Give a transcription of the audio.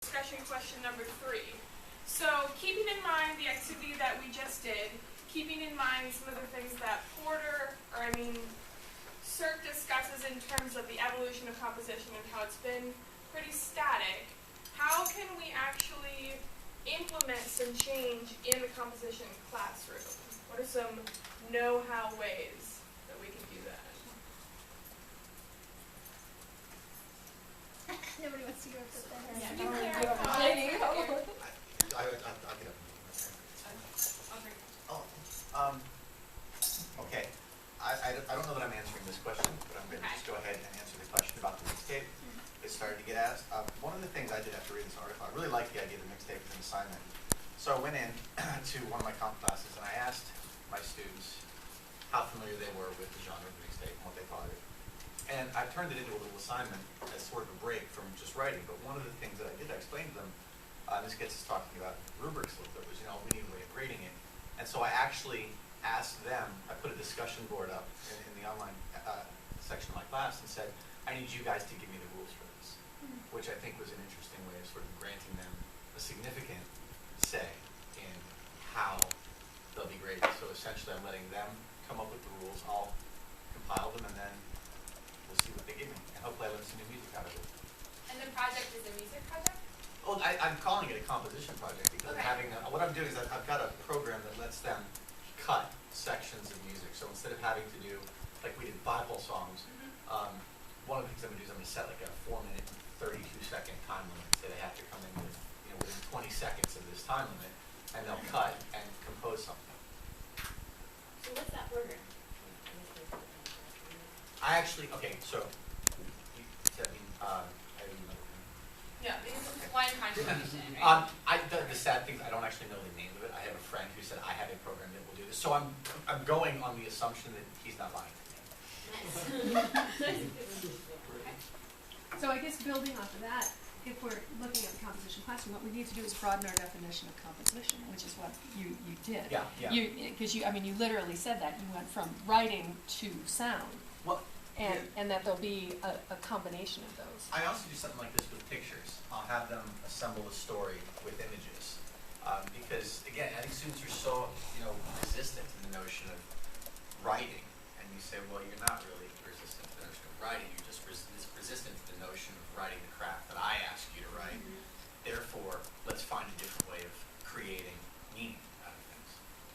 discussion question number 3. So keeping in mind the activity that we just did, keeping in mind some of the things that Cirque discusses in terms of the evolution of composition and how it's been pretty static, how can we actually implement some change in the composition classroom? What are some know-how ways that we can do that? Nobody wants to go with that. Yeah, You I'll can. get up. Okay. I don't know that I'm answering this question, but I'm going to just go ahead and answer the question about the mixtape. It started to get asked. One of the things I did after reading this article, I really liked the idea of the mixtape as an assignment. So I went in to one of my comp classes and I asked my students how familiar they were with the genre of the mixtape and what they thought of it. And I turned it into a little assignment as sort of a break from just writing. But one of the things that I did, I explained to them, this gets us talking about rubrics a little bit, was, we need a way of grading it. And so I actually asked them, I put a discussion board up in the online section of my class and said, I need you guys to give me the rules for this, which I think was an interesting way of sort of granting them a significant say in how they'll be graded. So essentially I'm letting them come up with the rules, I'll compile them, and then we'll see what they give me. And hopefully I learn some new music out of it. And the project is a music project? Oh, I'm calling it a composition project because what I'm doing is I've got a program that lets them cut sections of music. So instead of having to do, like we did 5-hole songs, one of the things I'm going to do is I'm going to set like a 4-minute, 32-second time limit. So they have to come in with, within 20 seconds of this time limit, and they'll cut and compose something. So what's that program? I actually, so you said, I didn't know. Yeah, because it's one contribution, right? The sad thing is I don't actually know the name of it. I have a friend who said I have a program that will do this. So I'm going on the assumption that he's not lying to me. So I guess building off of that, if we're looking at the composition classroom, what we need to do is broaden our definition of composition, which is what you did. Yeah. Because you literally said that. You went from writing to sound. Well, and that there'll be a combination of those. I also do something like this with pictures. I'll have them assemble a story with images. Because, again, I think students are so, resistant to the notion of writing. And you say, well, you're not really resistant to the notion of writing. You're just resistant to the notion of writing the craft that I asked you to write. Therefore, let's find a different way of creating